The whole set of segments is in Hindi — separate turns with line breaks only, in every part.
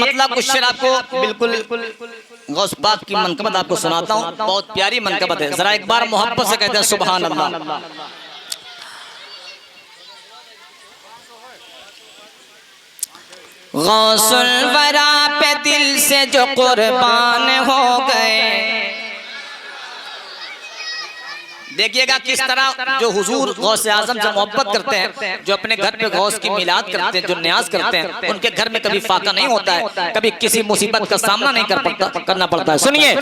मतलब कुछ शेर आपको बिल्कुल गौस पाक की मनकबत आपको सुनाता हूँ, बहुत प्यारी मनकबत है, जरा एक बार मोहब्बत से कहते हैं सुभान अल्लाह। गौसुल वरा पे दिल से जो कुर्बान हो गए। देखिएगा किस तरह जो हुजूर गौस आजम से मोहब्बत करते हैं, जो अपने घर पे गौस की मिलाद करते हैं, जो न्याज करते हैं, उनके घर में कभी फाका नहीं होता है, कभी किसी मुसीबत का सामना नहीं करना पड़ता है। सुनिए,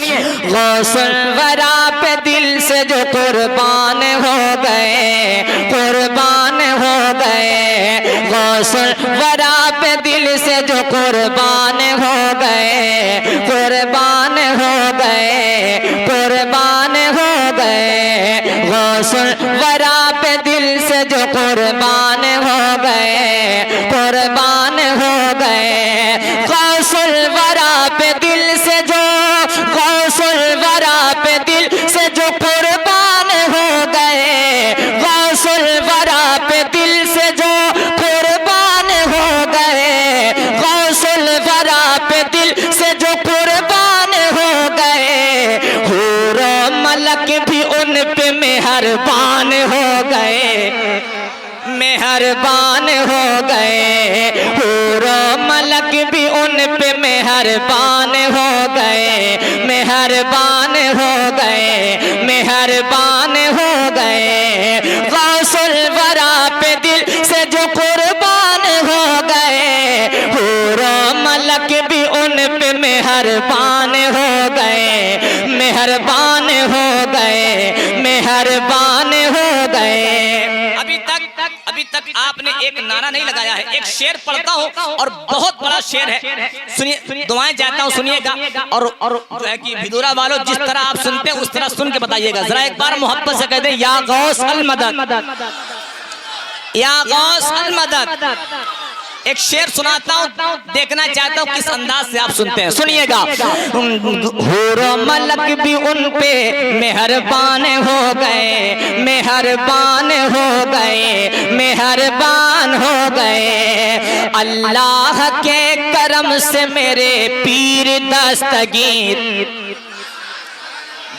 गौसुल वरा पे दिल से जो कुर्बान हो गए, कुर्बान हो गए। गौसुल वरा पे दिल से जो कुर्बान हो गए, कुर्बान हो गए, कुर्बान हो गए। गौसुल वरा पे दिल से जो कुर्बान हो गए, कुर्बान हो गए। गौसुल वरा पे दिल से जो, गौसुल वरा पे दिल से जो कुर्बान हो गए, गौसुल वरा पे दिल से जो कुर्बान हो गए, गौसुल वरा पे दिल से जो कुर्बान हो गए। हूर मलक भी उन पे मेहरबान हो गए, मेहरबान हो गए। हूर मलक भी उन पे मेहरबान हो गए, मेहरबान हो गए, मेहरबान हो गए। गौसुल वरा पे दिल से जो कुर्बान हो गए, हूर मलक भी उन पे मेहरबान हो गए, मेहरबान हो गए, मेहरबान हो गए। अभी तक आपने एक नारा नहीं लगाया है। एक शेर पढ़ता हूँ और बहुत बड़ा शेर है, सुनिए, दुआएं चाहता हूँ, सुनिएगा। और जो है कि भिदूरा वालों, जिस तरह आप सुनते हैं उस तरह सुन के बताइएगा। जरा एक बार मोहब्बत से कह दें, या गौस अल मदद, या गौस अल मदद। एक शेर सुनाता हूँ, देखना चाहता हूँ किस अंदाज से आप सुनते हैं, सुनिएगा। हूर मलक भी उन पे मेहरबान हो गए, मेहरबान हो गए, मेहरबान हो गए। अल्लाह के करम से मेरे पीर दस्तगीर,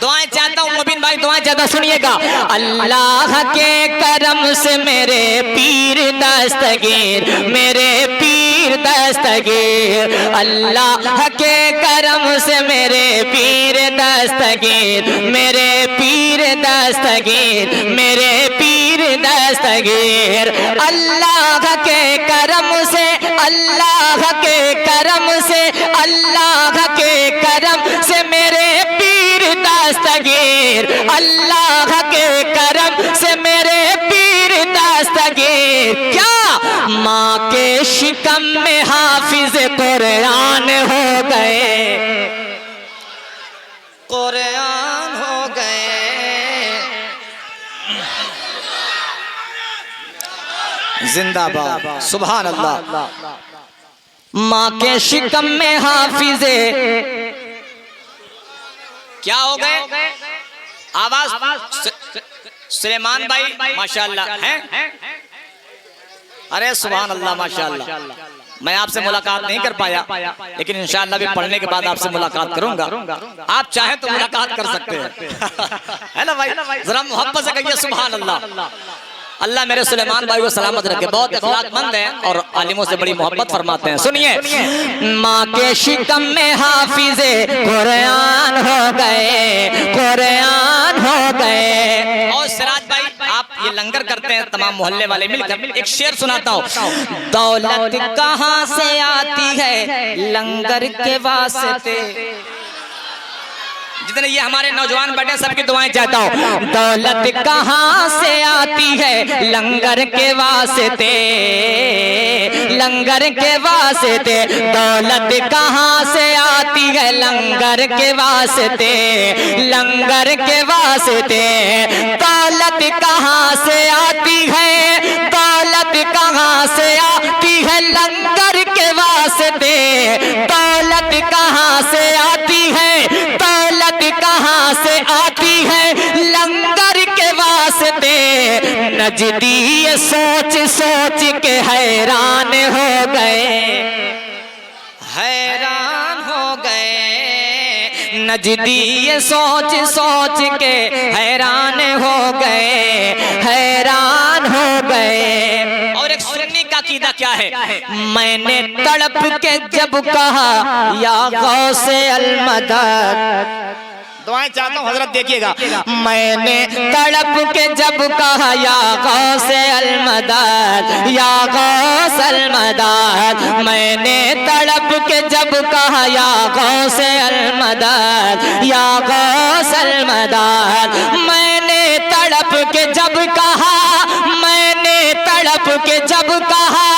दुआएं चाहता हूँ मुबीन भाई, दुआएं चाहता, सुनिएगा। अल्लाह के करम से मेरे पीर दस्तगीर, मेरे पीर दस्तगीर। अल्लाह के करम से मेरे पीर दस्तगीर, मेरे पीर दस्तगीर, मेरे पीर दस्तगीर। अल्लाह के करम से, अल्लाह के करम से, अल्लाह के करम से मेरे दस्तगीर। अल्लाह के करम से मेरे पीर दस्तगीर। क्या माँ के शिकम में हाफिज कुरान हो गए, कुरान हो गए। जिंदाबाद, सुभान अल्लाह। माँ के शिकम में हाफिजे क्या हो गए? आवाज सुलेमान भाई माशाल्लाह हैं। अरे सुभान अल्लाह, माशाल्लाह। मैं आपसे मुलाकात नहीं कर पाया, लेकिन इंशाअल्लाह भी पढ़ने के बाद आपसे मुलाकात करूंगा। आप चाहें तो मुलाकात कर सकते हैं, है ना भाई? जरा मोहब्बत से कहिए सुभान अल्लाह। अल्लाह मेरे सुलेमान भाई को सलामत रखे, बहुत अखलाकमंद हैं और आलिमों से बड़ी मोहब्बत फरमाते हैं। सुनिए, माँ के शिकम में हाफिजे कुरान हो गए, कुरान हो गए। और सिराज भाई, आप ये लंगर करते हैं तमाम मोहल्ले वाले मिलकर, एक शेर सुनाता हूँ। दौलत कहाँ से आती है लंगर के वास्ते। जितने ये हमारे नौजवान बैठे सबकी दुआएं चाहता हूँ। दौलत कहाँ से आती है लंगर के वास्ते, लंगर के वास्ते। दौलत कहाँ से आती है लंगर के वास्ते, लंगर के वास्ते। दौलत कहाँ से आती है, दौलत कहाँ से आती है लंगर के वास्ते। दौलत कहाँ से आती है, दौलत कहाँ से आती है लंगर के वास्ते। नजदी ये सोच सोच के हैरान हो गए, हैरान हो गए। नजदी ये सोच सोच के हैरान हो गए, हैरान हो गए। और एक सुन्नी का कीदा क्या है? मैंने तड़प के जब कहा या गौसे अलमदद, दुआएं चाहता हूँ हजरत देखिएगा। मैंने तड़प के जब कहा या गौसे अलमदद, या गौसे अलमदद, मैंने तड़प के जब कहा या गौसे अलमदद, या गौसे अलमदद, मैंने तड़प के जब कहा, मैंने तड़प के जब कहा,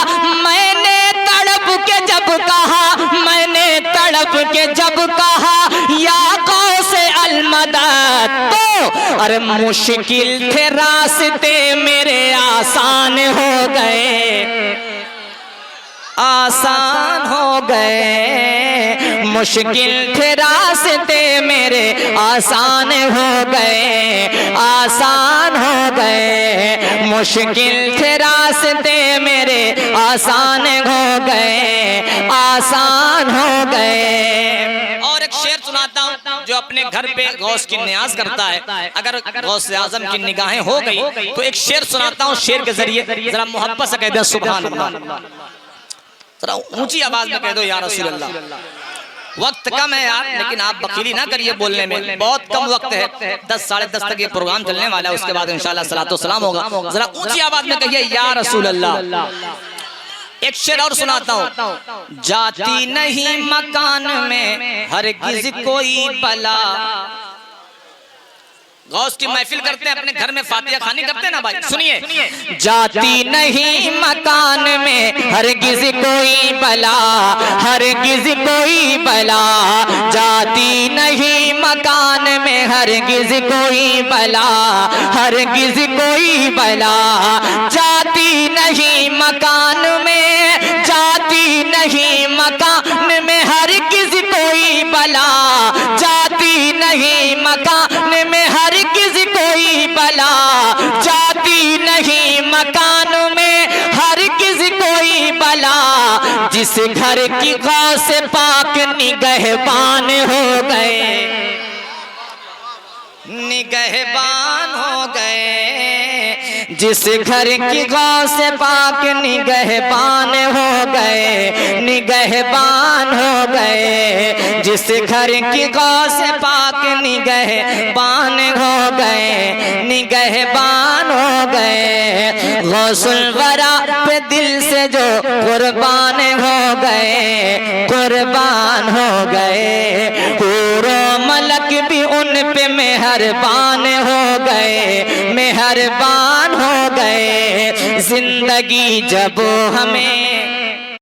मैंने तड़प के जब कहा, मैंने तड़प के जब कहा या गौसे अलमदद, तो अरे मुश्किल थे रास्ते मेरे आसान हो गए, आसान हो गए। मुश्किल थे रास्ते मेरे आसान हो गए, आसान हो गए। मुश्किल थे रास्ते मेरे आसान हो गए, आसान हो गए। और एक शेर सुनाता हूँ जो अपने घर पे गौस की नियाज करता है। अगर गौस आजम की निगाहें हो गई तो एक शेर सुनाता हूँ, शेर के जरिए जरा मोहब्बत से कह दे सुभान अल्लाह, जरा ऊंची आवाज में कह दो या रसूल अल्लाह। वक्त कम है यार, लेकिन आप बखीली ना करिए बोलने में, बहुत कम वक्त है। 10 साढ़े 10 तक ये प्रोग्राम चलने वाला है, उसके बाद इंशाल्लाह सलातो सलाम होगा। जरा ऊंची आवाज में कहिए या रसूल अल्लाह। एक शेर और सुनाता हूँ। जाती नहीं मकान में हरगिज़ कोई बला, गौस की महफिल करते हैं, अपने घर में फातिहा खानी करते हैं ना भाई, सुनिए। जाती नहीं मकान में हरगिज़ कोई बला, हरगिज़ कोई बला, जाती नहीं मकान में हरगिज़ कोई बला, हरगिज़ कोई बला, जाती नहीं मकान में, जाती नहीं मकान में हरगिज़ कोई बला, जाती नहीं मकान में हरगिज़ कोई बला, जाती नहीं मकान में हरगिज़ कोई बला। जिस घर की गौस पाक निगहबान हो गए, निगहबान हो गए। जिस घर की गौस पाक निगहबान हो गए, निगहबान हो गए। जिस घर की गौस पाक निगहबान हो गए, निगहबान हो गए। गौसुल वरा पे दिल से जो कुर्बान हो गए, कुर्बान हो गए। पूरो मलक भी उन पे मेहरबान हो गए, मेहरबान हो गए। जिंदगी जब हमें